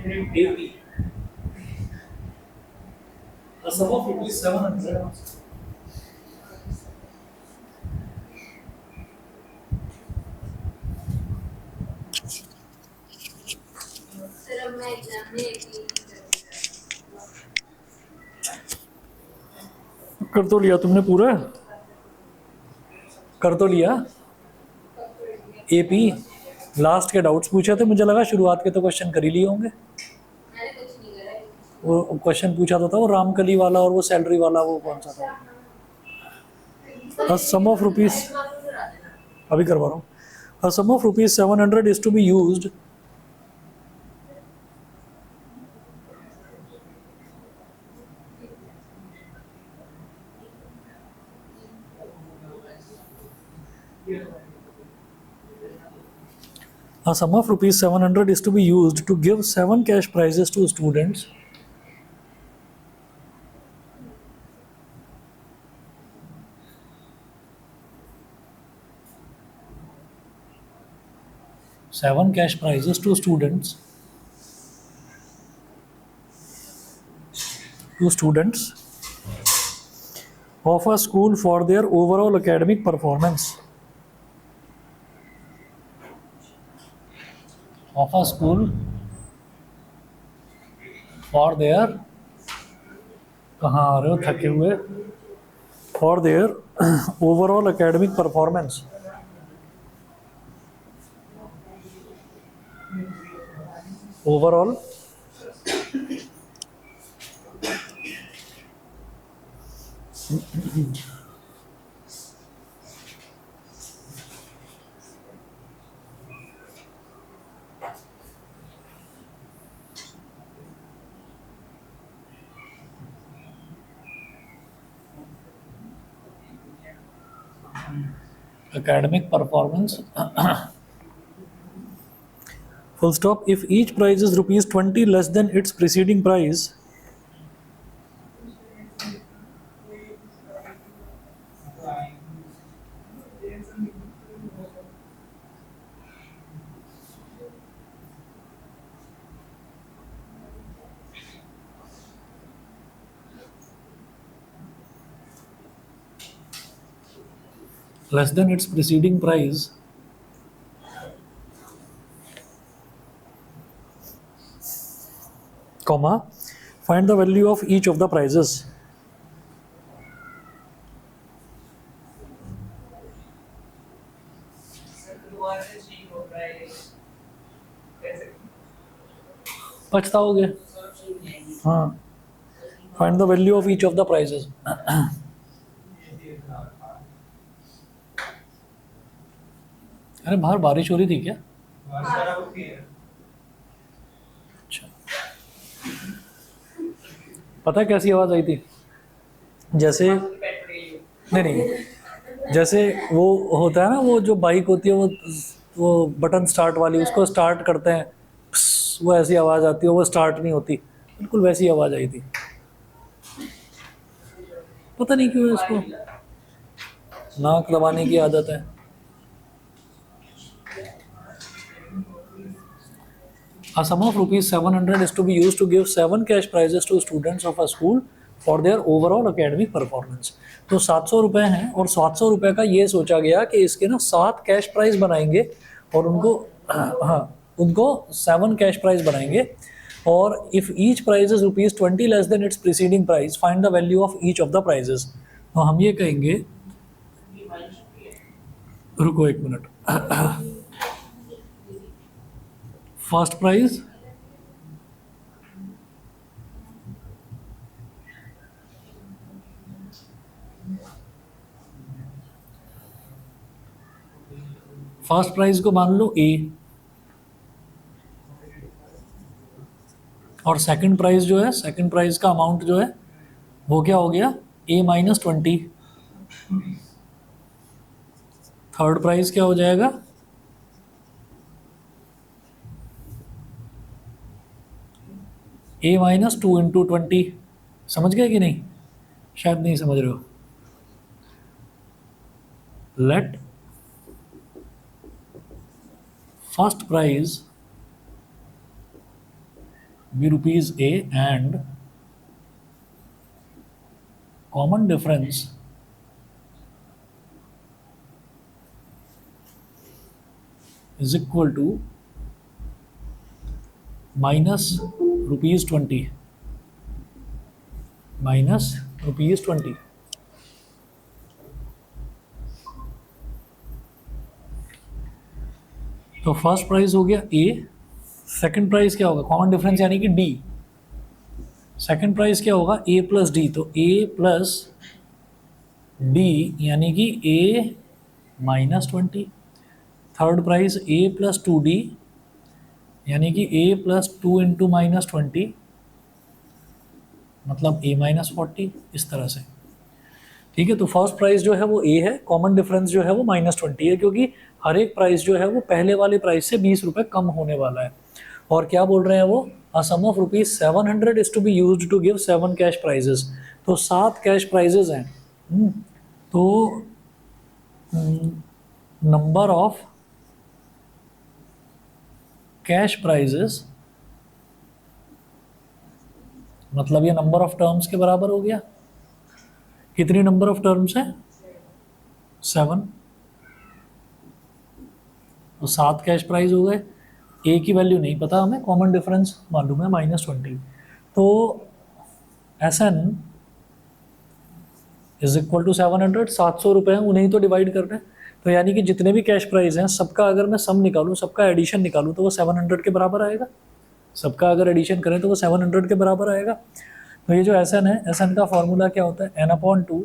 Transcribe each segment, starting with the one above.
AP. A sum of rupees 700. कर तो लिया तुमने पूरा, कर तो लिया। एपी लास्ट के डाउट्स पूछे थे, मुझे लगा शुरुआत के तो क्वेश्चन कर ही लिए होंगे। वो क्वेश्चन पूछा तो था वो रामकली वाला और वो सैलरी वाला, वो कौन सा था? सम ऑफ रुपीज, अभी करवा रहा हूँ। A sum of rupees 700 is to be used A sum of rupees 700 is to be used to give 7 cash prizes to students of a school for their overall academic performance. Of a school for their, कहाँ आ रहे हो थके हुए, for their overall academic performance. Overall academic performance. Full stop. If each prize is rupees 20 less than its preceding price, less than its preceding price, comma, find the value of each of the prizes. पछताओगे? हाँ, find the value of each of the prizes. अरे बाहर बारिश हो रही थी क्या? अच्छा, पता है कैसी आवाज आई थी? जैसे नहीं, जैसे वो होता है ना, वो जो बाइक होती है वो बटन स्टार्ट वाली, उसको स्टार्ट करते हैं, वो ऐसी आवाज़ आती है, वो स्टार्ट नहीं होती, बिल्कुल वैसी आवाज़ आई थी। पता नहीं क्यों इसको नाक दबाने की आदत है। A sum of rupees 700 is to be used to give 7 cash prizes to students of a school for their overall academic performance. तो 700 रुपये हैं और 700 रुपये का ये सोचा गया कि इसके ना 7 कैश प्राइज बनाएंगे और उनको हाँ उनको 7 कैश प्राइज बनाएंगे, और if each prize is rupees 20 less than its preceding prize, find the value of each of the prices. तो हम ये कहेंगे, रुको एक minute, first prize first prize को मान लो ए, और सेकंड प्राइज जो है, सेकंड प्राइज का अमाउंट जो है वो क्या हो गया, ए माइनस 20। थर्ड प्राइज क्या हो जाएगा, ए माइनस 2 इंटू 20। समझ गए कि नहीं? शायद नहीं समझ रहे हो। Let first prize be rupees A and common difference is equal to minus rupees 20, minus rupees 20. तो फर्स्ट प्राइस हो गया ए, सेकंड प्राइस क्या होगा, कॉमन डिफरेंस यानी कि डी, सेकंड प्राइस क्या होगा ए प्लस डी, तो ए प्लस डी यानी कि ए माइनस 20, थर्ड प्राइस ए प्लस 2D यानी कि ए प्लस 2 इंटू माइनस 20 मतलब ए माइनस 40, इस तरह से। ठीक है, तो फर्स्ट प्राइस जो है वो ए है, कॉमन डिफरेंस जो है वो माइनस 20 है, क्योंकि हर एक प्राइस जो है वो पहले वाले प्राइस से 20 रुपये कम होने वाला है। और क्या बोल रहे हैं वो, a sum of rupees 700 is to be used to give 7 cash prizes, तो 7 कैश प्राइजेस हैं। तो नंबर ऑफ कैश प्राइजेस मतलब ये नंबर ऑफ टर्म्स के बराबर हो गया। कितनी नंबर ऑफ टर्म्स है, 7, तो 7 कैश प्राइस हो गए। ए की वैल्यू नहीं पता हमें, कॉमन डिफरेंस मालूम है माइनस 20, तो S N is equal to 700, 700 रुपये हैं, उन्हें ही तो डिवाइड करना है। तो यानी कि जितने भी कैश प्राइस हैं सबका अगर मैं सम निकालूं, सबका एडिशन निकालूं, तो वो 700 के बराबर आएगा। सबका अगर एडिशन करें तो वो 700 के बराबर आएगा। तो ये जो एस एन है, एस एन का फॉर्मूला क्या होता है, N upon 2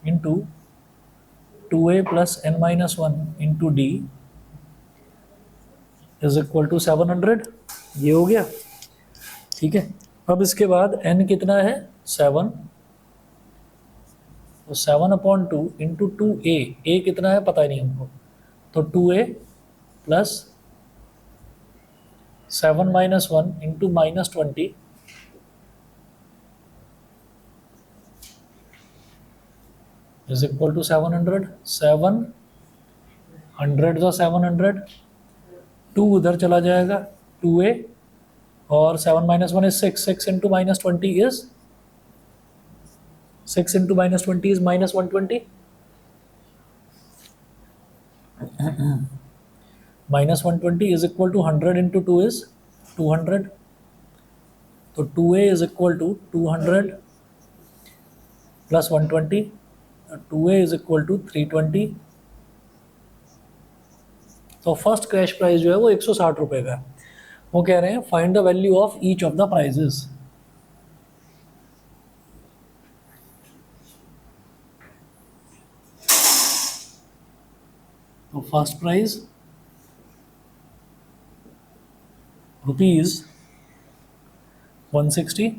into 2A plus N minus 1 into D is equal to 700, ये हो गया। ठीक है, अब इसके बाद n कितना है, 7, तो 7 अपॉन 2 इंटू 2A, ए कितना है पता ही नहीं हमको, तो 2A plus 7 minus 1 into minus 20 is equal to 700, 700 जो 700, 2 उधर चला जाएगा, 2A और 7 minus 1 is 6, 6 into minus 20 is 6 into minus 20 is minus 120, minus 120 is equal to 100 into 2 is 200, तो 2A is equal to 200 plus 120, 2A is equal to 320। तो first cash price जो है वो 160 रुपये का है। वो कह रहे हैं find the value of each of the prices. तो first price rupees 160,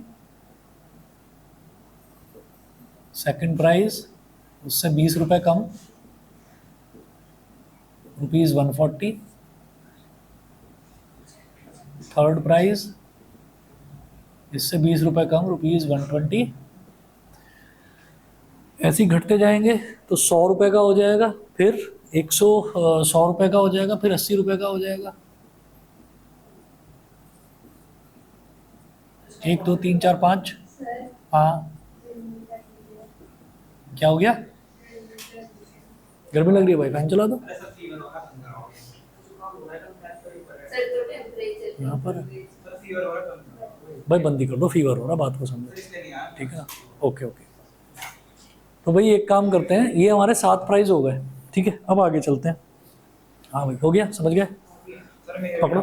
second price उससे 20 रुपये कम रुपीज 140, थर्ड प्राइस इससे 20 रुपये कम रुपीज 120, ऐसे ही घटते जाएंगे तो 100 रुपये का हो जाएगा, फिर 100 रुपये का हो जाएगा, फिर 80 रुपये का हो जाएगा, 1 2 3 4 5, हाँ क्या हो गया, गर्मी लग रही है भाई, फैन चला दो यहाँ पर, भाई बंदी कर दो, फीवर हो रहा, बात को समझो, ठीक है ना, ओके ओके। तो भाई एक काम करते हैं, ये हमारे 7 प्राइस हो गए, ठीक है, अब आगे चलते हैं। हाँ भाई हो गया, समझ गए, पकड़ो,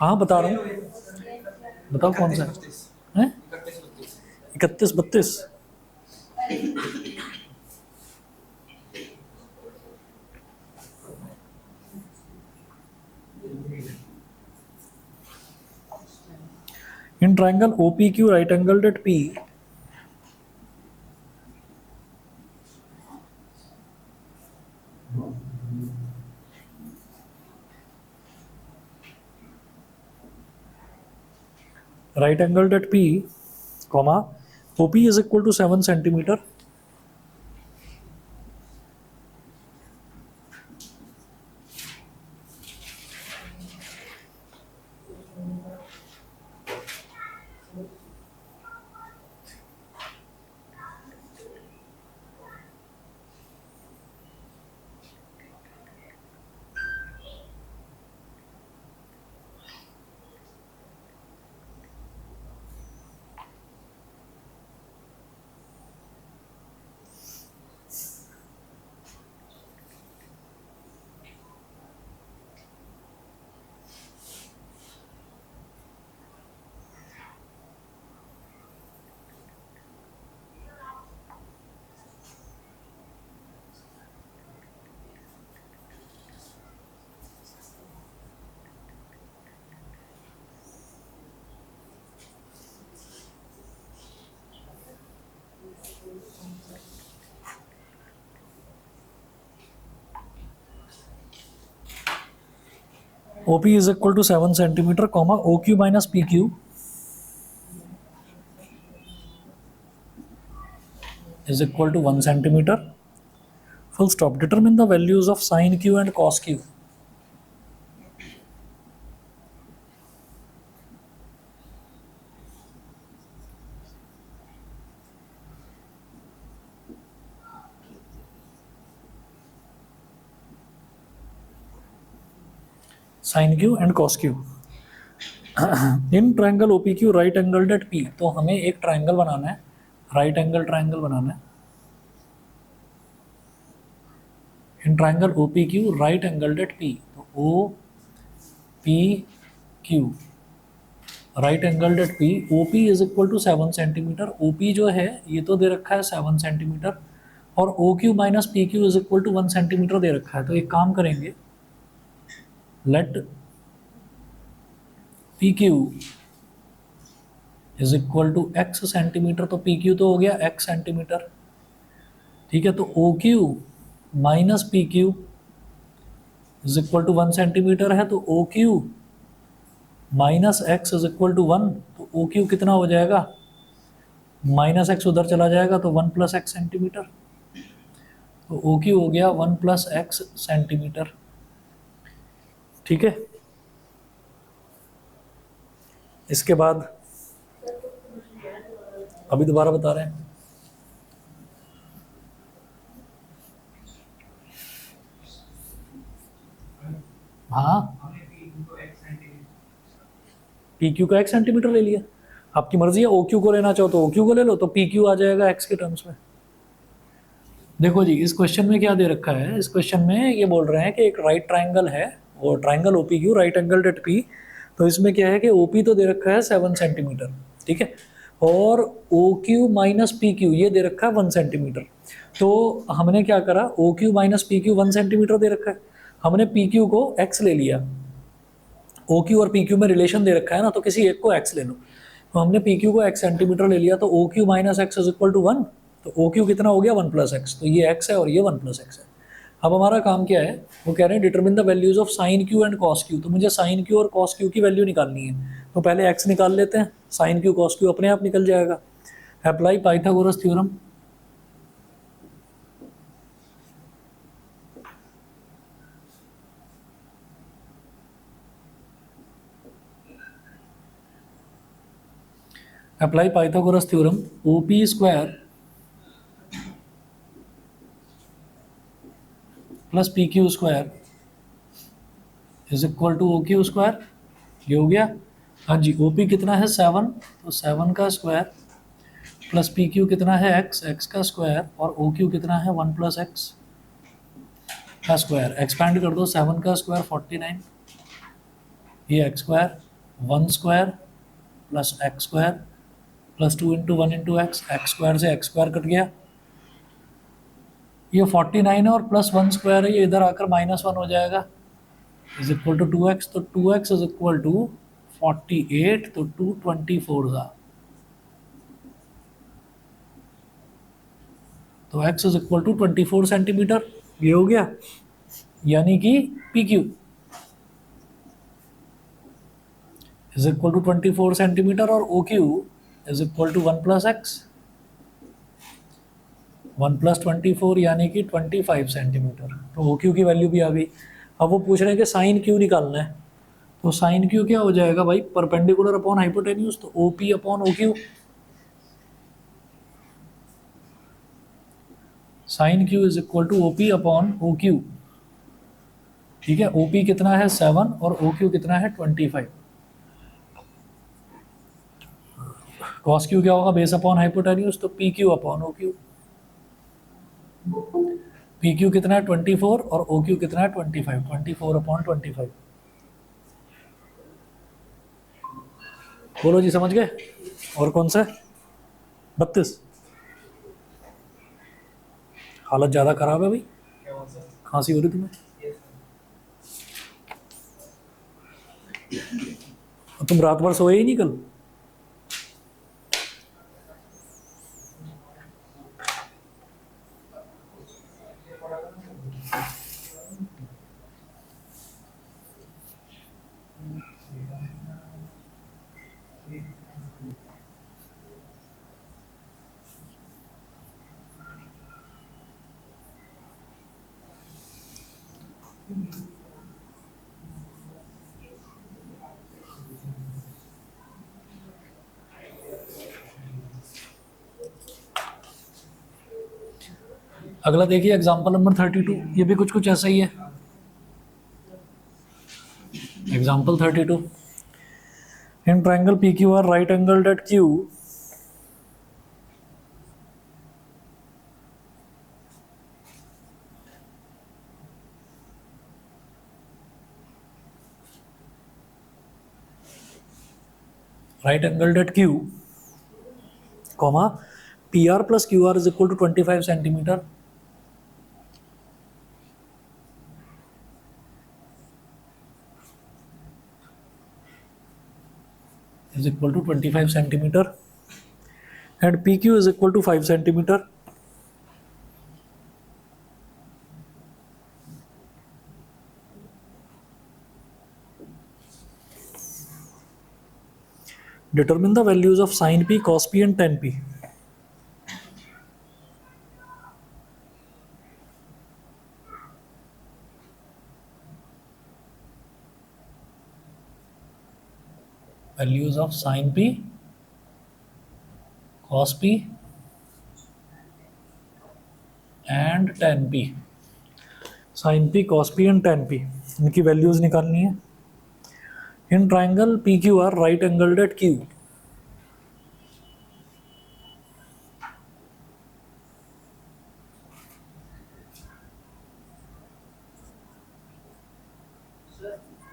हाँ बता रहा हूँ, बताओ कौन सा है, 31 32, in triangle OPQ right angled at P, right angled at P, comma, OP is equal to 7 centimeter, OP is equal to 7 centimeter, comma OQ minus PQ is equal to 1 centimeter. Full stop. Determine the values of sin Q and cos Q. Sin Q and cos Q. In triangle OPQ right angled at P, तो हमें एक triangle बनाना है, right angle triangle बनाना है. In triangle OPQ right angled at P, तो OPQ right angled at P, OP is equal to 7 centimetre. OP जो है ये तो दे रखा है 7 सेंटीमीटर और OQ minus PQ is equal to 1 centimetre दे रखा है. तो एक काम करेंगे, let PQ is equal to x centimetre, तो PQ तो हो गया x सेंटीमीटर, ठीक है. तो OQ minus PQ is equal to 1 centimetre है, तो OQ minus x is equal to 1, तो OQ कितना हो जाएगा, माइनस x उधर चला जाएगा तो 1 प्लस एक्स सेंटीमीटर, तो OQ हो गया 1 प्लस एक्स सेंटीमीटर, ठीक है. इसके बाद अभी दोबारा बता रहे हैं, हाँ PQ का x सेंटीमीटर ले लिया, आपकी मर्जी है. OQ को लेना चाहो तो OQ को ले लो, तो PQ आ जाएगा x के टर्म्स में. देखो जी, इस क्वेश्चन में क्या दे रखा है, इस क्वेश्चन में ये बोल रहे हैं कि एक राइट ट्राइंगल है और triangle OPQ right angle at P, तो इसमें क्या है कि OP तो दे रखा है 7 सेंटीमीटर, ठीक है, और OQ माइनस PQ ये दे रखा है 1 सेंटीमीटर. तो हमने क्या करा, OQ माइनस PQ 1 सेंटीमीटर दे रखा है, हमने PQ को x ले लिया. OQ और PQ में रिलेशन दे रखा है ना, तो किसी एक को x ले लो. तो हमने PQ को x सेंटीमीटर ले लिया, तो OQ minus x is equal to 1, तो OQ कितना हो गया 1 प्लस एक्स, तो ये x है और ये 1 प्लस एक्स है. अब हमारा काम क्या है, वो कह रहे हैं determine the values of sine Q and cos Q. तो मुझे साइन Q और कॉस Q की वैल्यू निकालनी है, तो पहले x निकाल लेते हैं, साइन Q कॉस Q अपने आप निकल जाएगा. Apply Pythagoras theorem. Apply Pythagoras theorem. OP square plus PQ square is equal to OQ square. ये हो गया, हाँ जी. OP कितना है 7, तो 7 का स्क्वायर प्लस PQ कितना है x का स्क्वायर, और OQ कितना है 1 प्लस एक्स का स्क्वायर. एक्सपैंड कर दो, 7 का स्क्वायर 49, ये x square 1 square plus x square plus 2 into 1 into x square से एक्स स्क्वायर कट गया. ये 49 है और प्लस 1 स्क्वायर है, ये इधर आकर -1 हो जाएगा, इज इक्वल टू 2x, तो 2x इज इक्वल टू 48, तो 224 था, तो x is equal to 24 centimetre. ये हो गया, यानी कि PQ is equal to 24 centimetre और OQ is equal to 1 plus x, 1 plus 24 यानी कि 25 सेंटीमीटर. तो OQ की वैल्यू भी आ गई. अब वो पूछ रहे हैं कि साइन Q निकालना है, तो साइन Q क्या हो जाएगा भाई, परपेंडिकुलर अपॉन हाइपोटेन्यूज, तो OP upon OQ. Sine Q is equal to OP upon OQ, ठीक है. OP कितना है 7 और OQ कितना है 25. कॉस Q क्या होगा, बेस अपॉन हाइपोटेन्यूज, तो PQ अपॉन OQ. PQ कितना है 24 और OQ कितना है 25, 24 अपॉन 25. बोलो जी, समझ गए. और कौन सा है 32. हालत ज़्यादा खराब है भाई, खांसी हो रही तुम्हें, तुम रात भर सोए ही नहीं कल. अगला देखिए एग्जाम्पल नंबर 32, ये भी कुछ कुछ ऐसा ही है। Example 32, in triangle P Q R right angled at Q right angled at Q comma P R plus Q R is equal to 25 centimetre is equal to 25 centimeter and PQ is equal to 5 centimeter. Determine the values of sin P, cos P and tan P. Values of sin P, cos P and tan P. sin P, cos P and tan P, इनकी values निकालनी है। इन triangle P Q R right angled at Q,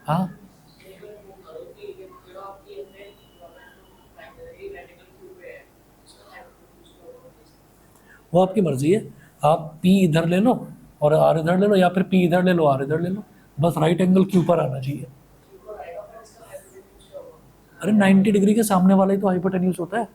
हाँ वो आपकी मर्जी है, आप P इधर ले लो और R इधर ले लो, या फिर P इधर ले लो R इधर ले लो, बस राइट एंगल Q पर आना चाहिए। अरे 90 डिग्री के सामने वाला ही तो हाइपोटेन्यूज होता है।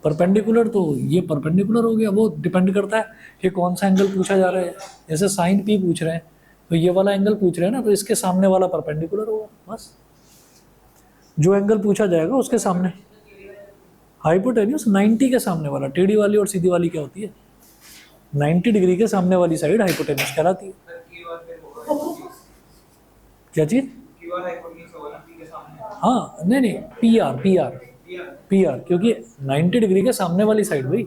परपेंडिकुलर तो ये परपेंडिकुलर हो गया, वो डिपेंड करता है कि कौन सा एंगल पूछा जा रहा है। जैसे साइन P पूछ रहे हैं तो ये वाला एंगल पूछ रहे हैं ना, तो इसके सामने वाला परपेंडिकुलर होगा, बस जो एंगल पूछा जाएगा उसके सामने। हाइपोटेन्यूज 90 के सामने वाला, टेढ़ी वाली और सीधी वाली क्या होती है, 90 डिग्री के सामने वाली साइड हाइपोटेन्यूज कहलाती है। क्या चीज? हाँ नहीं नहीं, P R P R P R, क्योंकि 90 डिग्री के सामने वाली साइड भाई।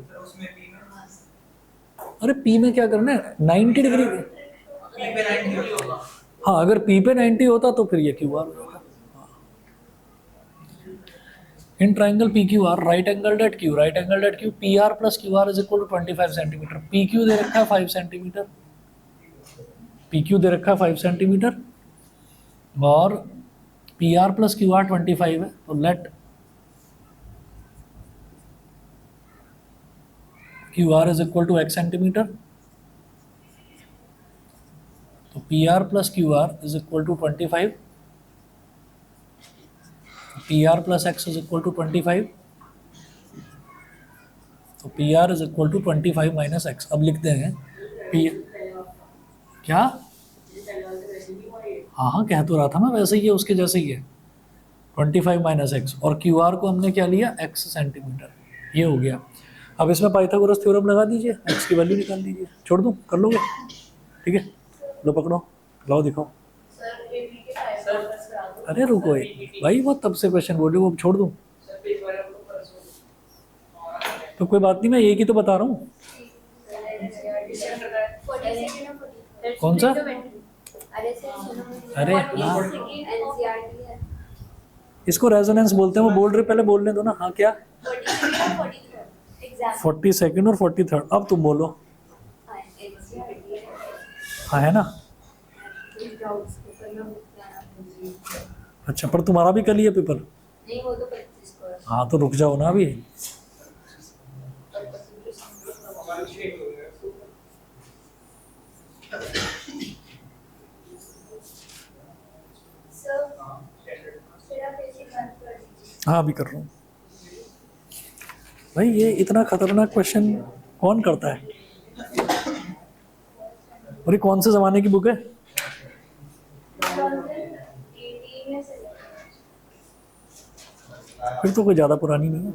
अरे पी में क्या करना है, 90 डिग्री। हाँ अगर पी पे 90 होता तो फिर ये क्यू आर होता। In triangle P Q R right angled at Q, right angled at Q P R plus Q R is equal to 25 centimetre. P Q दे रखा है 5 सेंटीमीटर, पी क्यू दे रखा है 5 सेंटीमीटर और P R plus Q R 25 है, तो let Q R is equal to x centimetre. तो P R plus Q R is equal to 25, P R plus x is equal to 25, तो P R is equal to 25 minus x. अब लिख देंगे P क्या, हाँ हाँ कह तो रहा था मैं, वैसे ही है उसके जैसे ही है, 25 माइनस एक्स, और क्यू आर को हमने क्या लिया x सेंटीमीटर, ये हो गया। अब इसमें पाइथागोरस थ्योरम लगा दीजिए, x की वैल्यू निकाल दीजिए। छोड़ दूँ, कर लोगे? ठीक है, लो पकड़ो, लाओ दिखाओ। अरे रुको एक भाई, वो तब से क्वेश्चन बोल रहे हो, अब छोड़ दूँ? तो कोई बात नहीं, मैं एक ही तो बता रहा हूँ। कौन सा? अरे हाँ, इसको रेजोनेंस बोलते हैं, वो बोल रहे, पहले बोलने दो ना। हाँ क्या? 42nd और 43rd। अब तुम बोलो। हाँ है ना? अच्छा, पर तुम्हारा भी कल ही है पेपर? नहीं, वो तो 25 को है। हाँ तो रुक जाओ ना अभी। हाँ अभी कर रहा हूँ भाई। ये इतना खतरनाक क्वेश्चन कौन करता है? और ये कौन से जमाने की बुक है? फिर तो कोई ज़्यादा पुरानी नहीं है।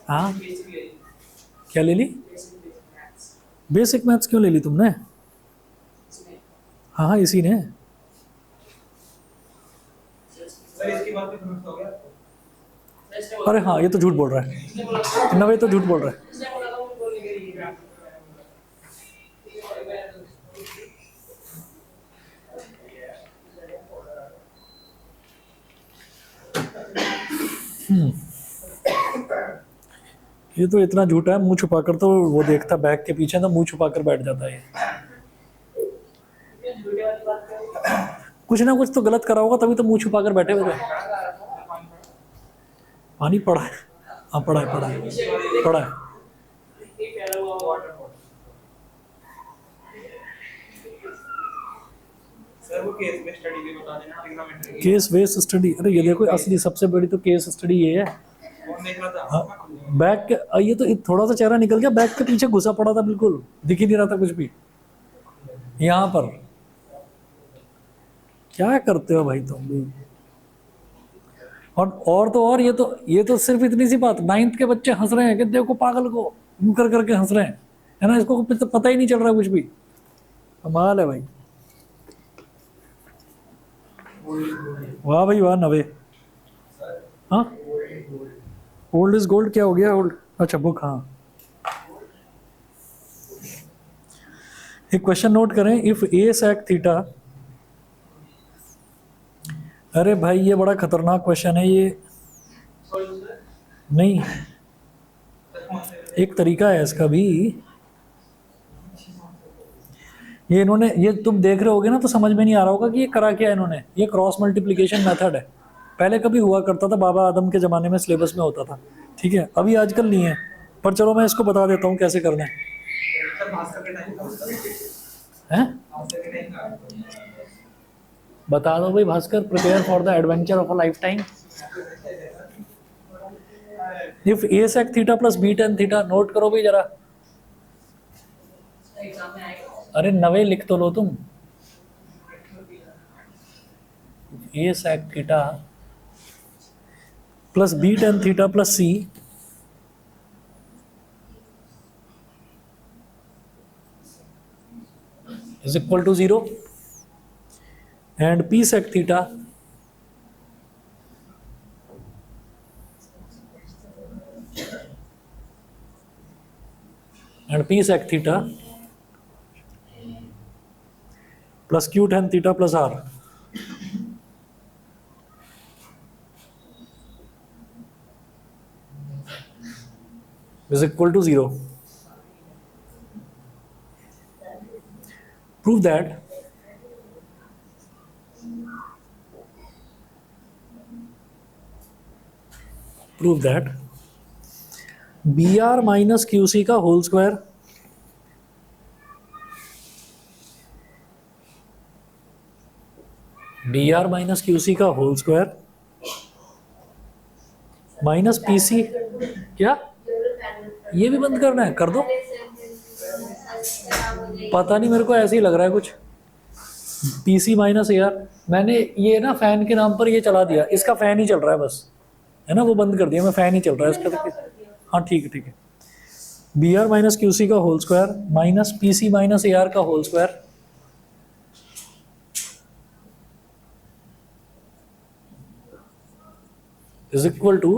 हाँ, क्या ले ली? बेसिक मैथ्स क्यों ले ली तुमने? हाँ हाँ, इसी ने। अरे हाँ, ये तो झूठ बोल रहा है, नवे तो झूठ बोल रहा है। ये तो इतना झूठा है, मुंह छुपाकर तो वो देखता बैग के पीछे तो मुंह छुपाकर बैठ जाता है। कुछ ना कुछ तो गलत करा होगा, तभी तो मुंह छुपाकर बैठे हुए थे। पानी पड़ा है? हाँ पड़ा है, पड़ा है, पड़ा है। Case based study? अरे ये देखो, असली सबसे बड़ी तो केस स्टडी ये है। हाँ, बैग के ये तो थोड़ा सा चेहरा निकल गया, बैग के पीछे घुसा पड़ा था, बिल्कुल दिख ही नहीं रहा था कुछ भी। यहाँ पर क्या करते हो भाई तुम भी? और तो और, ये तो सिर्फ इतनी सी बात, 9th के बच्चे हंस रहे हैं कि देखो पागल को, यूं कर करके हंस रहे हैं, है ना? इसको तो पता ही नहीं चल रहा कुछ भी। कमाल है भाई। वाह भाई वाह, नवे। हाँ, ओल्ड इज गोल्ड क्या हो गया? ओल्ड, अच्छा बुक, हाँ। एक क्वेश्चन नोट करें, इफ ए सेक थीटा। अरे भाई ये बड़ा खतरनाक क्वेश्चन है ये। नहीं, एक तरीका है इसका भी। ये इन्होंने, ये तुम देख रहे होगे ना तो समझ में नहीं आ रहा होगा कि ये करा क्या है इन्होंने। ये क्रॉस मल्टीप्लिकेशन मेथड है, पहले कभी हुआ करता था, बाबा आदम के ज़माने में सिलेबस में होता था, ठीक है? अभी आजकल नहीं है, पर चलो मैं इसको बता देता हूँ कैसे करना है। बता दो भाई Bhaskar, prepare for the adventure of a lifetime. If A sec theta plus B tan theta, note करो भाई जरा। अरे नवे लिख तो लो तुम। A sec theta plus B tan theta plus C is equal to 0, and p sec theta plus q tan theta plus r is equal to 0. Prove that br minus qc का होल स्क्वायर माइनस क्यूसी का whole square minus PC, क्या ये भी बंद करना है? कर दो, पता नहीं मेरे को ऐसे ही लग रहा है कुछ। पीसी माइनस यार, मैंने ये ना फैन के नाम पर ये चला दिया, इसका फैन ही चल रहा है बस, है ना? वो बंद कर दिया मैं, फैन ही चल रहा है इसका तो। हाँ ठीक है, ठीक है। B R minus Q C का whole square minus P C minus A R का whole square is equal to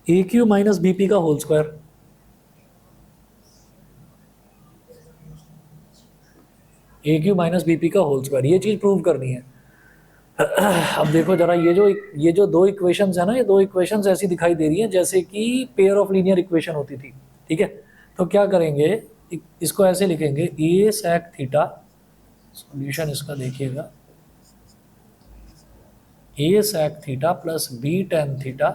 A Q minus B P का whole square. A Q minus B P का होल स्क्वायर, ये चीज prove करनी है। अब देखो जरा, ये जो दो इक्वेशंस है ना, ये दो इक्वेशंस ऐसी दिखाई दे रही हैं जैसे कि पेयर ऑफ लीनियर इक्वेशन होती थी, ठीक है? तो क्या करेंगे, इसको ऐसे लिखेंगे, ए सेक थीटा, सॉल्यूशन इसका देखिएगा, A sec theta plus B tan theta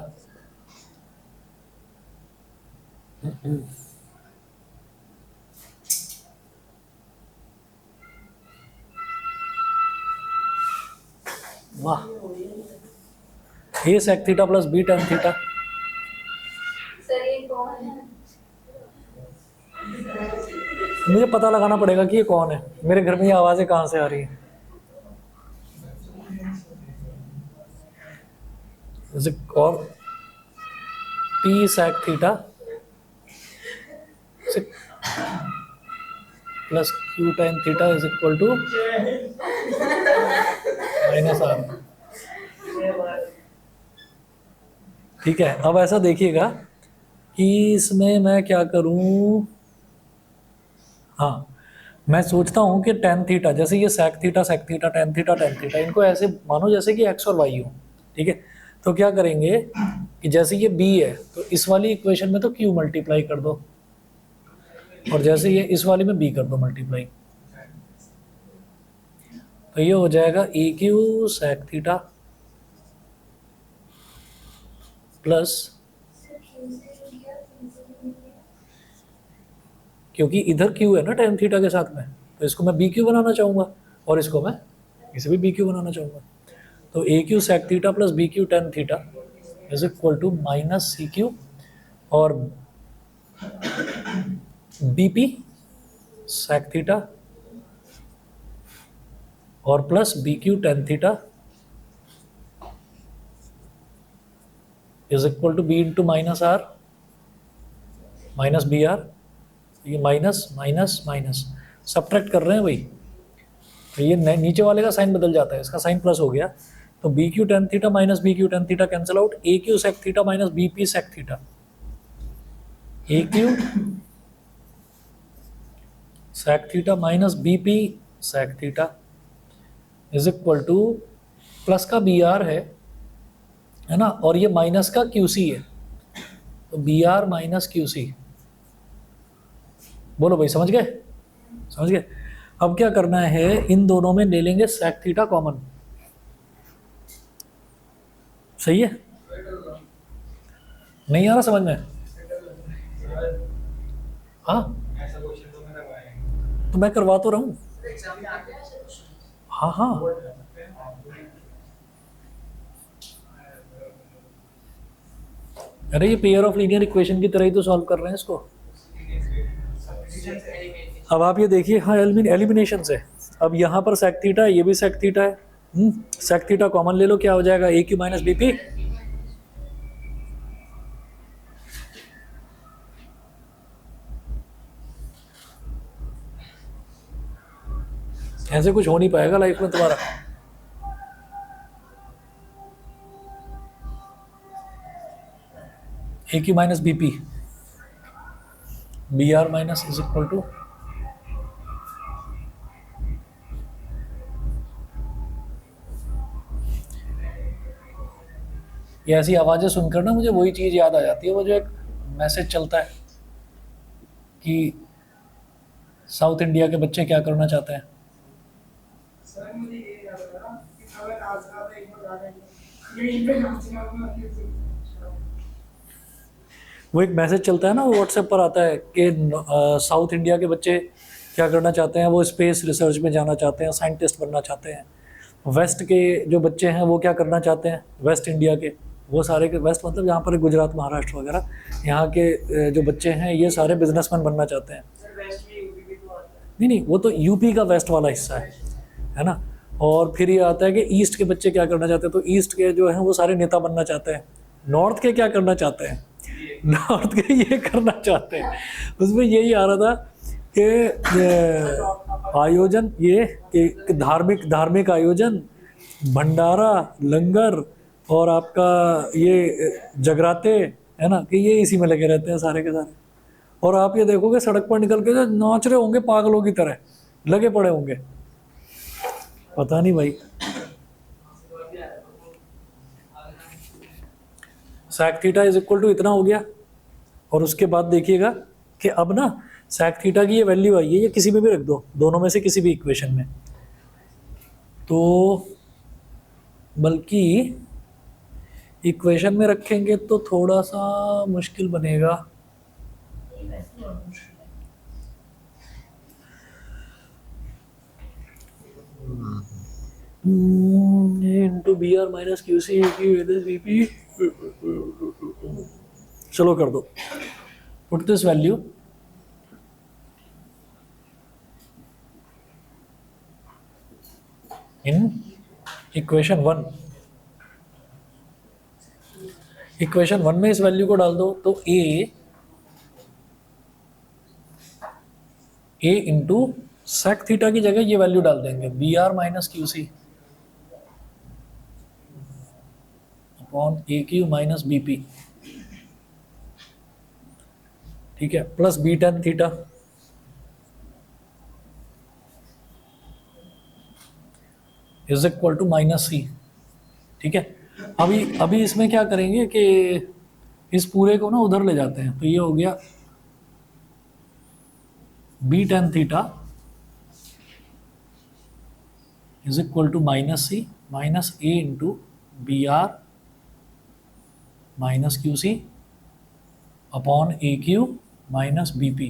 वाह, A sec theta plus B tan theta. मुझे पता लगाना पड़ेगा कि ये कौन है, मेरे घर में ये आवाज़ें कहाँ से आ रही हैं। इज और P sec theta plus Q tan theta is equal to minus R. ठीक है, अब ऐसा देखिएगा कि इसमें मैं क्या करूं। हाँ, मैं सोचता हूं कि tan थीटा, जैसे ये sec थीटा tan थीटा इनको ऐसे मानो जैसे कि x और y हो। ठीक है, तो क्या करेंगे कि जैसे ये b है तो इस वाली इक्वेशन में तो q मल्टीप्लाई कर दो, और जैसे ये इस वाली में b कर दो मल्टीप्लाई, तो ये हो जाएगा A Q sec theta plus, क्योंकि इधर q है ना tan थीटा के साथ में, तो इसको मैं बी क्यू बनाना चाहूँगा और इसको मैं इसे भी बी क्यू बनाना चाहूँगा। तो A Q sec theta plus B Q tan theta is equal to minus C Q और बी पी sec थीटा और plus B Q tan theta is equal to B into minus R minus B R. ये minus minus minus subtract कर रहे हैं भाई, तो ये नीचे वाले का साइन बदल जाता है, इसका साइन प्लस हो गया, तो B Q tan theta minus B Q tan theta cancel out, A Q sec theta minus B P sec theta, A Q sec theta minus B P sec theta is equal to plus का B R है ना, और ये minus का Q C है, तो B R minus Q C. बोलो भाई, समझ गए? समझ गए? अब क्या करना है, इन दोनों में ले लेंगे sec थीटा कॉमन। सही है? नहीं आ रहा समझ में? हाँ, तो मैं करवा तो रहा हूँ। हाँ हाँ, अरे ये पेयर ऑफ लीनियर इक्वेशन की तरह ही तो सॉल्व कर रहे हैं इसको। अब आप ये देखिए, हाँ एलिमिनेशन से, अब यहाँ पर sec थीटा है, ये भी sec थीटा है, sec थीटा कॉमन ले लो, क्या हो जाएगा A Q minus B P. ऐसे कुछ हो नहीं पाएगा लाइफ में तुम्हारा। A Q minus B P B R minus is equal to, ये ऐसी आवाज़ें सुनकर ना मुझे वही चीज़ याद आ जाती है, वो जो एक मैसेज चलता है कि साउथ इंडिया के बच्चे क्या करना चाहते हैं। वो एक मैसेज चलता है ना, वो व्हाट्सएप पर आता है कि साउथ इंडिया के बच्चे क्या करना चाहते हैं, वो स्पेस रिसर्च में जाना चाहते हैं, साइंटिस्ट बनना चाहते हैं। वेस्ट के जो बच्चे हैं वो क्या करना चाहते हैं, वेस्ट इंडिया के, वो सारे के, वेस्ट मतलब यहाँ पर गुजरात महाराष्ट्र वगैरह, यहाँ के जो बच्चे हैं ये सारे बिजनेसमैन बनना चाहते हैं। नहीं नहीं, वो तो यूपी का वेस्ट वाला हिस्सा है ना। और फिर ये आता है कि ईस्ट के बच्चे क्या करना चाहते हैं, तो ईस्ट के जो हैं वो सारे नेता बनना चाहते हैं। नॉर्थ के क्या करना चाहते हैं, नॉर्थ के ये करना चाहते हैं। उसमें यही आ रहा था कि आयोजन, ये कि धार्मिक आयोजन, भंडारा, लंगर और आपका ये जगराते, है ना, कि ये इसी में लगे रहते हैं सारे के सारे। और आप ये देखोगे सड़क पर निकल के जो नाच रहे होंगे पागलों की तरह, लगे पड़े होंगे। पता नहीं भाई। sec theta is equal to इतना हो गया, और उसके बाद देखिएगा कि अब ना sec थीटा की ये वैल्यू आई है, ये किसी में भी रख दो, दोनों में से किसी भी इक्वेशन में, तो बल्कि इक्वेशन में रखेंगे तो थोड़ा सा मुश्किल बनेगा। Into B R minus Q C B P, चलो कर दो, put this value in equation 1, equation 1 में इस वैल्यू को डाल दो तो ए इंटू सेक थीटा की जगह ये वैल्यू डाल देंगे B R minus Q C upon A Q minus B P, ठीक है, plus B tan theta is equal to minus C, ठीक है। अभी इसमें क्या करेंगे कि इस पूरे को ना उधर ले जाते हैं, तो ये हो गया B tan theta is equal to minus C minus A into B R minus Q C upon A Q minus B P.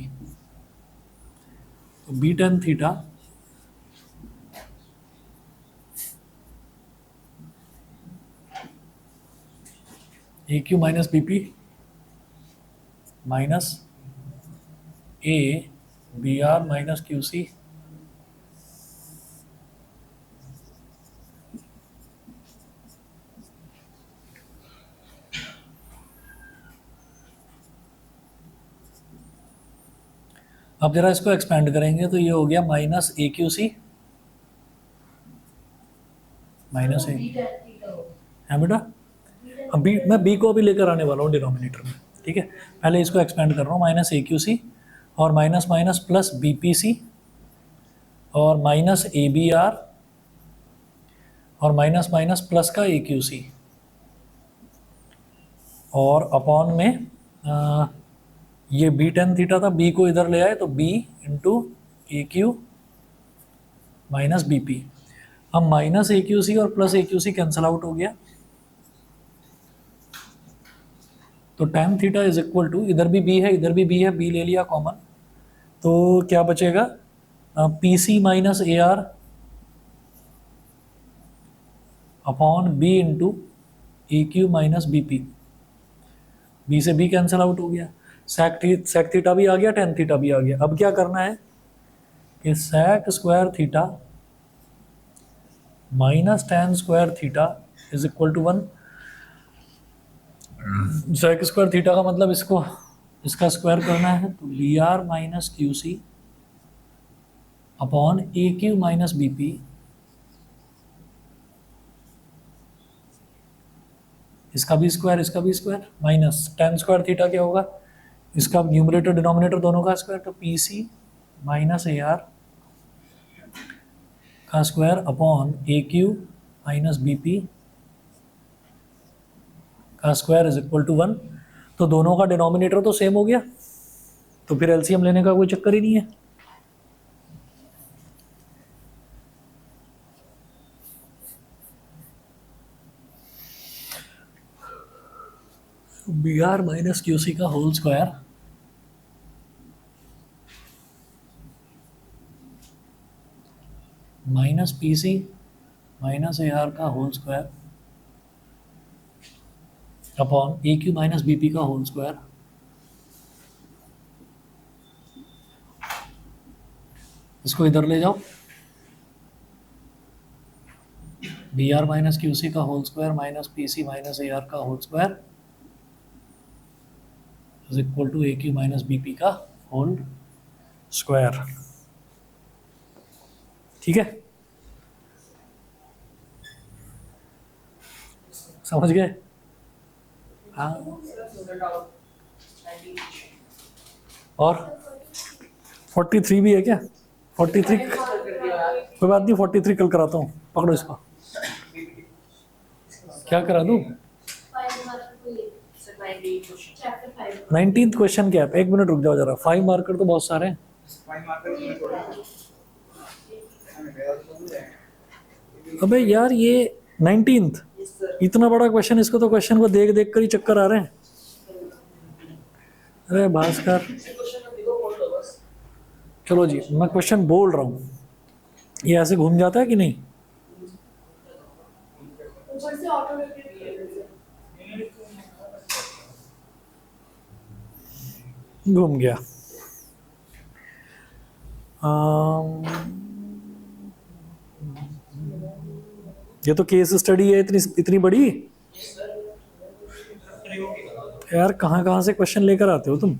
तो B tan theta A Q minus B P minus A B R minus Q C अब जरा इसको expand करेंगे तो ये हो गया minus A Q C minus A है बेटा। अब बी, मैं बी को अभी लेकर आने वाला हूँ डिनोमिनेटर में, ठीक है। पहले इसको एक्सपेंड कर रहा हूँ, माइनस ए क्यू सी और minus minus plus B P C और माइनस ए बी आर और माइनस माइनस प्लस का ए क्यू सी और अपॉन में ये बी टेन थीटा था, बी को इधर ले आए तो B into A Q minus B P. अब माइनस ए क्यू सी और plus A Q C cancel out हो गया, तो tan theta is equal to, इधर भी बी है इधर भी बी है, बी ले लिया कॉमन, तो क्या बचेगा P C minus A R upon B into A Q minus B P. B से बी कैंसल आउट हो गया, सेक थीटा भी आ गया, टेन थीटा भी आ गया। अब क्या करना है कि sec square theta minus tan square theta is equal to 1। Sec square theta का मतलब इसका स्क्वायर करना है, तो B R minus Q C upon A Q minus B P, इसका भी square minus tan square theta क्या होगा, इसका न्यूमरेटर डिनोमिनेटर दोनों का स्क्वायर, तो P C minus A R का square upon A Q minus B P का स्क्वायर इज इक्वल टू 1। तो दोनों का डिनोमिनेटर तो सेम हो गया, तो फिर एलसीएम लेने का कोई चक्कर ही नहीं है। B R minus Q C का whole square minus P C minus A R का whole square upon A Q minus B P का होल स्क्वायर। इसको इधर ले जाओ, B R minus Q C का whole square minus P C minus A R का whole square is equal to A Q minus B P का whole square, ठीक है। समझ गए? हाँ। और 43 भी है क्या? 43 कोई बात नहीं, 43 कल कराता हूँ, पकड़ो इसको। क्या करा दूँ? 19th क्वेश्चन क्या है? एक मिनट रुक जाओ जरा, 5 मार्कर तो बहुत सारे हैं। अबे यार ये 19th इतना बड़ा क्वेश्चन, इसको तो क्वेश्चन को देख देख कर ही चक्कर आ रहे हैं। अरे भास्कर, चलो जी, मैं क्वेश्चन बोल रहा हूँ, ये ऐसे घूम जाता है कि नहीं? घूम गया। ये तो केस स्टडी है इतनी बड़ी। यार कहाँ कहाँ से क्वेश्चन लेकर आते हो तुम।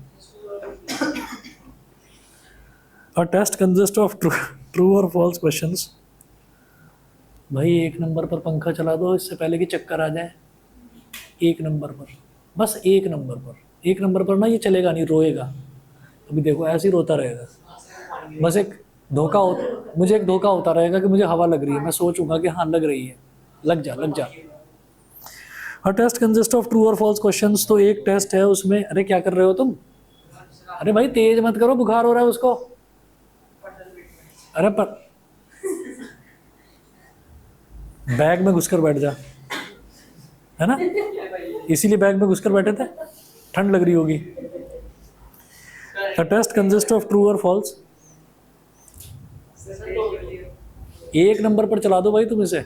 A test consist of true और फॉल्स क्वेश्चंस। भाई एक नंबर पर पंखा चला दो इससे पहले कि चक्कर आ जाए। एक नंबर पर, बस एक नंबर पर, एक नंबर पर ना ये चलेगा नहीं, रोएगा। अभी देखो ऐसे ही रोता रहेगा। बस एक धोखा हो, मुझे एक धोखा होता रहेगा कि मुझे हवा लग रही है, मैं सोचूंगा कि हाँ लग रही है, लग जा लग जा। A test consist of true और फॉल्स क्वेश्चंस, तो एक टेस्ट है उसमें, अरे क्या कर रहे हो तुम, अरे भाई तेज मत करो, बुखार हो रहा है उसको। अरे पर बैग में घुसकर बैठ जा, है ना, इसीलिए बैग में घुसकर बैठे थे, ठंड लग रही होगी। The test consist of true और फॉल्स। एक नंबर पर चला दो भाई तुम इसे,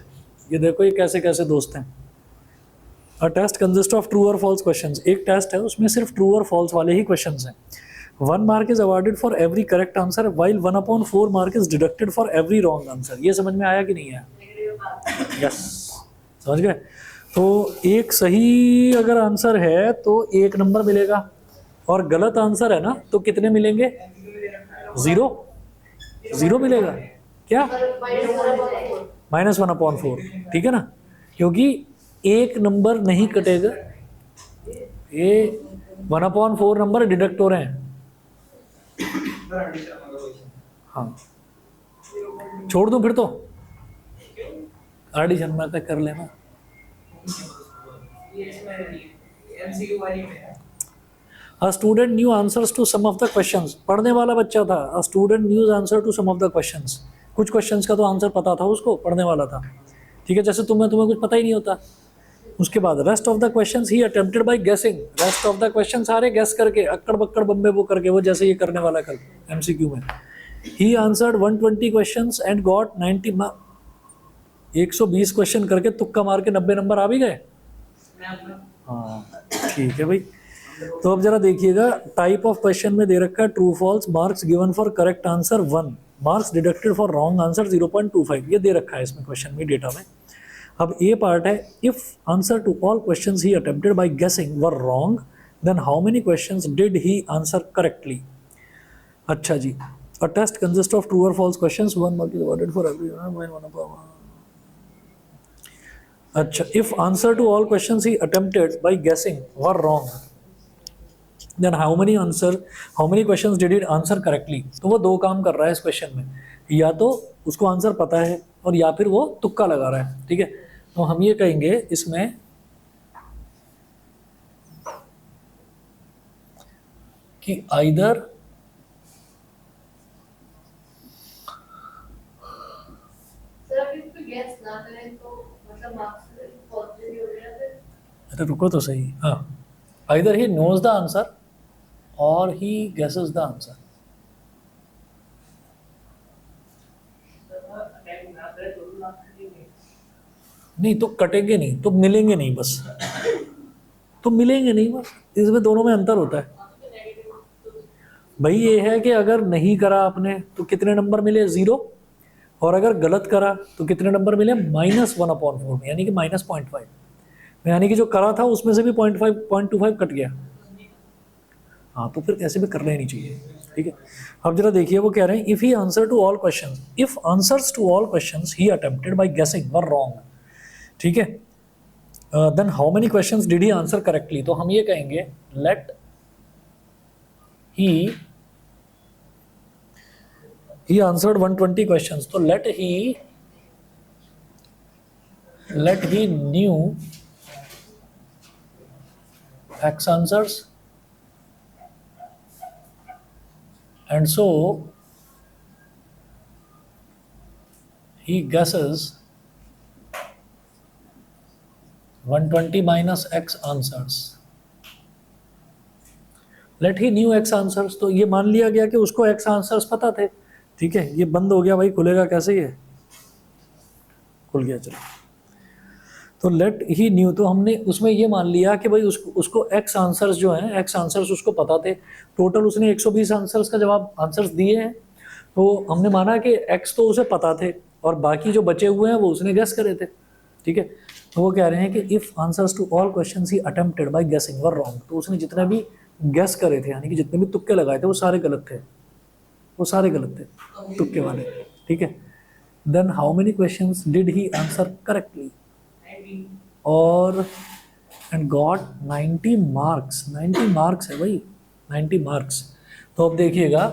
ये देखो ये कैसे कैसे दोस्त हैं। A test consist of true और फॉल्स क्वेश्चंस, एक टेस्ट है उसमें सिर्फ ट्रू और फॉल्स वाले ही क्वेश्चंस हैं। 1 mark is awarded for every correct answer while 1/4 mark is deducted for every wrong answer. ये समझ में आया कि नहीं आया? यस, समझ गए। तो एक सही अगर आंसर है तो 1 नंबर मिलेगा, और गलत आंसर है ना तो कितने मिलेंगे? 0 0 मिलेगा क्या? -1/4, ठीक है ना, क्योंकि एक नंबर नहीं कटेगा, ये 1/4 नंबर डिडक्ट हो रहे हैं। हाँ छोड़ दूं फिर तो, आरडी शर्मा तक कर लेना। A student knew answers to some of the questions, पढ़ने वाला बच्चा था। A student knew answer to some of the questions, कुछ क्वेश्चंस का तो आंसर पता था उसको, पढ़ने वाला था, ठीक है, जैसे तुम्हें कुछ पता ही नहीं होता। उसके बाद rest of the questions he attempted by guessing, rest of the question सारे गेस करके, अक्कड़ बक्कड़ बम्बे वो करके, वो जैसे ये करने वाला कल एमसीक्यू में। He answered 120 questions and got 90 marks, 120 question करके तुक्का मार के 90 नंबर आ भी गए। हाँ ठीक है भाई। तो अब जरा देखिएगा, टाइप ऑफ क्वेश्चन में दे रखा है true false, marks given for correct answer 1, marks deducted for wrong answer 0.25, ये दे रखा है इसमें क्वेश्चन में, डेटा में। अब ए पार्ट है, if answer to all questions he attempted by guessing were wrong then how many questions did he answer correctly. अच्छा जी, a test consist of true और false questions, 1 mark is awarded for every. अच्छा, if answer to all questions he attempted by guessing were wrong then how many questions did it answer correctly. तो वो दो काम कर रहा है इस क्वेश्चन में, या तो उसको आंसर पता है और या फिर वो तुक्का लगा रहा है, ठीक है। तो हम ये कहेंगे इसमें कि आइदर अरे रुको तो सही, हाँ, either he knows the answer और ही गेसेस द आंसर। नहीं तो कटेंगे नहीं, तो मिलेंगे नहीं, बस तो मिलेंगे नहीं, बस इसमें दोनों में अंतर होता है भाई। ये है कि अगर नहीं करा आपने तो कितने नंबर मिले? 0, और अगर गलत करा तो कितने नंबर मिले? -1/4 में, यानी कि -0.5, यानी कि जो करा था उसमें से भी 0.25 कट गया। हाँ तो फिर ऐसे भी करना ही नहीं चाहिए, ठीक है। अब जरा देखिए वो कह रहे हैं, if he answer to all questions, if answers to all questions he attempted by guessing were wrong, ठीक है, then how many questions did he answer correctly. तो हम ये कहेंगे लेट he answered 120 questions, तो let he knew X answers and so he guesses 120 minus X answers। Late he new X answers, तो ये मान लिया गया कि उसको X आंसर्स पता थे, ठीक है। ये बंद हो गया भाई, खुलेगा कैसे? ये खुल गया, चलो। तो लेट ही न्यू, तो हमने उसमें ये मान लिया कि भाई उसको X आंसर्स जो हैं, X आंसर्स उसको पता थे। टोटल उसने 120 आंसर्स का जवाब आंसर्स दिए हैं, तो हमने माना कि X तो उसे पता थे और बाकी जो बचे हुए हैं वो उसने गेस करे थे, ठीक है। तो वो कह रहे हैं कि if answers to all questions he attempted by guessing were wrong, तो उसने जितने भी गेस करे थे यानी कि जितने भी तुक्के लगाए थे वो सारे गलत थे, वो सारे गलत थे तुक्के वाले, ठीक है। Then how many questions did he answer correctly, और एंड गॉट 90 मार्क्स, 90 मार्क्स है भाई, 90 मार्क्स। तो अब देखिएगा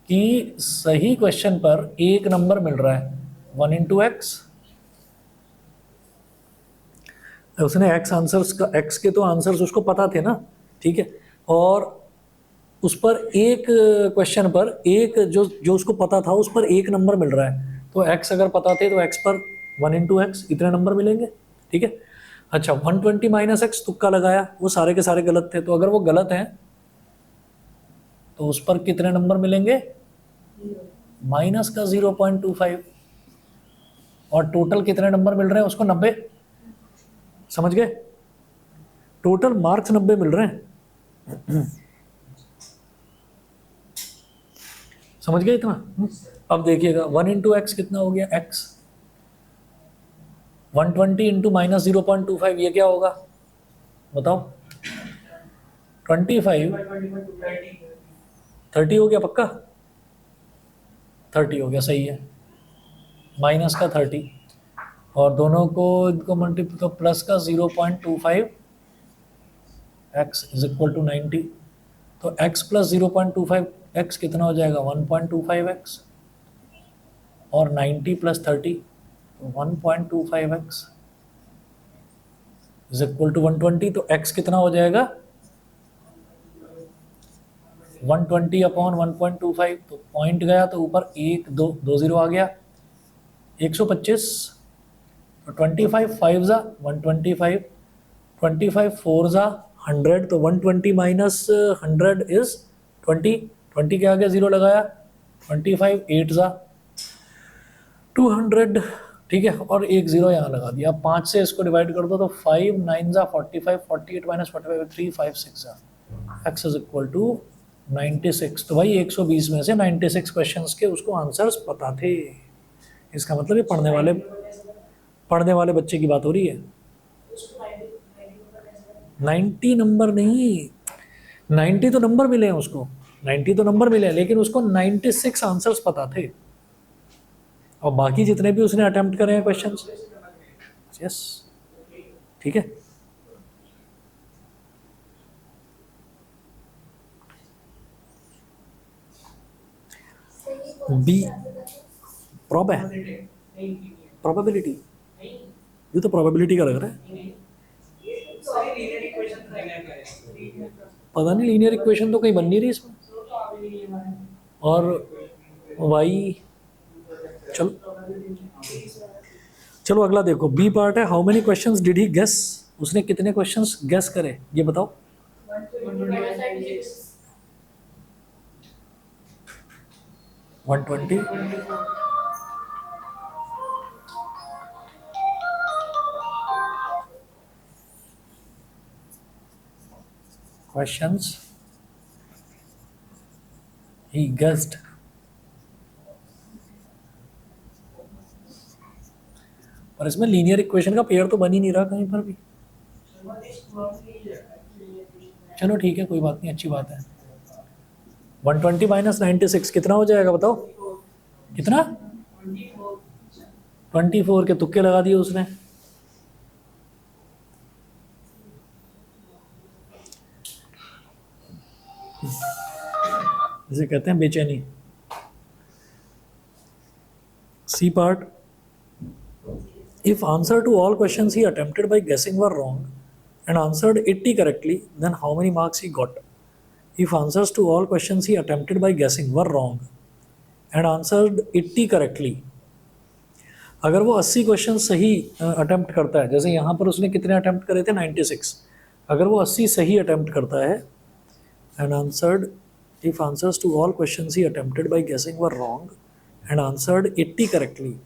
कि सही क्वेश्चन पर एक नंबर मिल रहा है 1 इंटू एक्स, उसने एक्स आंसर्स का, एक्स के तो आंसर्स उसको पता थे ना, ठीक है, और उस पर एक क्वेश्चन पर एक जो जो उसको पता था उस पर एक नंबर मिल रहा है, तो एक्स अगर पता थे तो एक्स पर 1 इंटू एक्स इतने नंबर मिलेंगे, ठीक है। अच्छा 120 माइनस एक्स तुक्का लगाया, वो सारे के सारे गलत थे, तो अगर वो गलत हैं तो उस पर कितने नंबर मिलेंगे, माइनस का 0.25, और टोटल कितने नंबर मिल रहे हैं उसको, 90, समझ गए, टोटल मार्क्स 90 मिल रहे हैं समझ गए इतना। अब देखिएगा 1 इंटू एक्स कितना हो गया, एक्स 120 इंटू माइनस 0.25 ये क्या होगा बताओ, 25 30 हो गया पक्का, 30 हो गया, सही है, माइनस का 30 और दोनों को इनको मल्टीप्लाई तो प्लस का 0.25 एक्स इज इक्वल टू 90, तो x प्लस 0.25 एक्स कितना हो जाएगा 1.25 एक्स, और 90 plus 30 1.25 x is equal to 120, तो x कितना हो जाएगा 120 अपॉन 1.25, तो पॉइंट गया तो ऊपर 1 2 2 0 आ गया 125, तो 25 5 जा 125, 25 4 जा 100, तो 120 माइनस 100 इज 20, 20 के आगे 0 लगाया, 25 8 जा 200, ठीक है, और एक 0 यहाँ लगा दिया, 5 से इसको डिवाइड कर दो तो 5 9 जा 45, 48 माइनस 45 3 5 6 जा, x इज इक्वल टू 96, तो भाई 120 में से 96 क्वेश्चंस के उसको आंसर्स पता थे, इसका मतलब ये पढ़ने वाले बच्चे की बात हो रही है। 90 नंबर नहीं, 90 तो नंबर मिले हैं उसको, 90 तो नंबर मिले हैं, लेकिन उसको 96 आंसर्स पता थे, और बाकी जितने भी उसने अटेम्प्ट करे हैं क्वेश्चंस, यस, ठीक है। बी प्रॉब है, प्रोबेबिलिटी, ये तो प्रोबेबिलिटी का लग रहा है, पता नहीं लीनियर इक्वेशन तो कहीं बन नहीं रही इसमें, और वाई, चलो अगला देखो, बी पार्ट है, how many questions did he guess, उसने कितने क्वेश्चंस गेस करे ये बताओ, 120, क्वेश्चंस he guessed, और इसमें लीनियर इक्वेशन का पेयर तो बन ही नहीं रहा कहीं पर भी, चलो ठीक है कोई बात नहीं, अच्छी बात है। 120 माइनस 96 कितना हो जाएगा बताओ, कितना 24 के तुक्के लगा दिए उसने, जिसे कहते हैं बेचैनी। C part, if answer to all questions he attempted by guessing were wrong and answered 80 correctly, then how many marks he got? If answers to all questions he attempted by guessing were wrong and answered 80 correctly, अगर वो 80 question सही attempt करता है, जैसे यहाँ पर उसने कितने अटेम्प्ट करे थे 96, अगर वो 80 सही अटेम्प्ट करता है and answered, if answers to all questions he attempted by guessing were wrong and answered 80 correctly,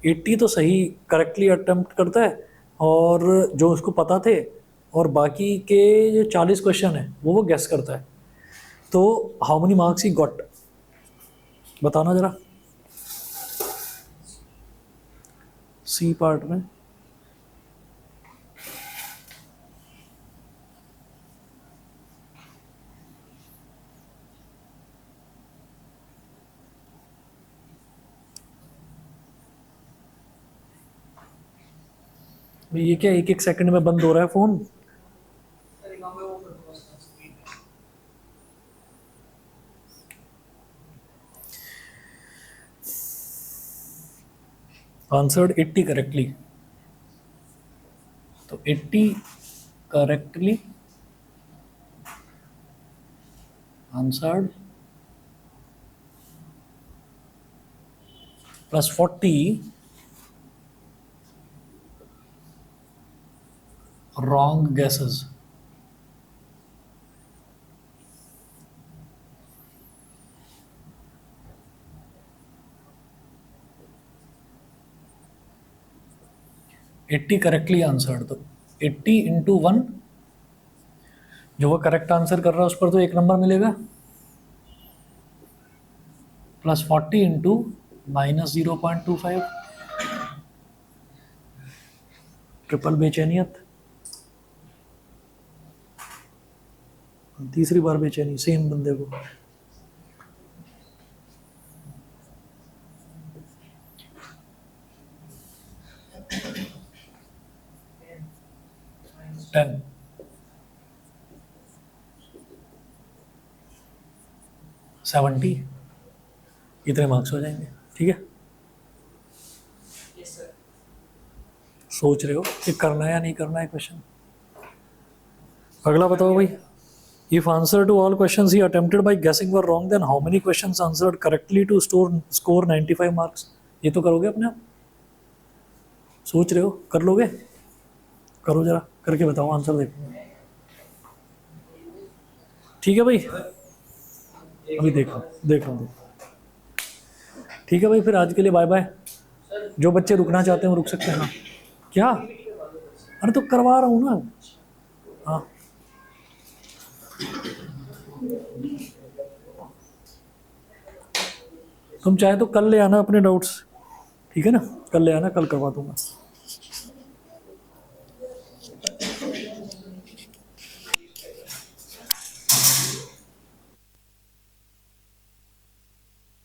80 तो सही करेक्टली अटेम्प्ट करता है और जो उसको पता थे, और बाकी के जो 40 क्वेश्चन है वो गेस करता है, तो how many marks he got बताना जरा, सी पार्ट में भाई ये क्या 1-1 सेकंड में बंद हो रहा है फोन? आंसर्ड 80 करेक्टली, तो 80 correctly answered plus 40 wrong guesses. Eighty correctly answered, तो 80 इंटू 1, जो वो करेक्ट आंसर कर रहा है उस पर तो 1 नंबर मिलेगा, प्लस 40 इंटू माइनस 0.25, ट्रिपल बेचैनियत, तीसरी बार बेचैनी सेम बंदे को। टेन 70, इतने मार्क्स हो जाएंगे, ठीक है। सोच रहे हो कि करना है या नहीं करना है क्वेश्चन? अगला बताओ भाई। If answer to all questions he attempted by guessing were wrong, then how many questions answered correctly to score 95 marks? ये तो करोगे अपने आप, सोच रहे हो कर लोगे? करो जरा, करके बताओ, आंसर देखो। ठीक है भाई, अभी देखो। ठीक है भाई, फिर आज के लिए बाय बाय। जो बच्चे रुकना चाहते हैं वो रुक सकते हैं। हाँ क्या? अरे तो करवा रहा हूँ ना। हाँ तुम चाहे तो कल ले आना अपने डाउट्स, ठीक है ना, कल ले आना, कल करवा दूंगा।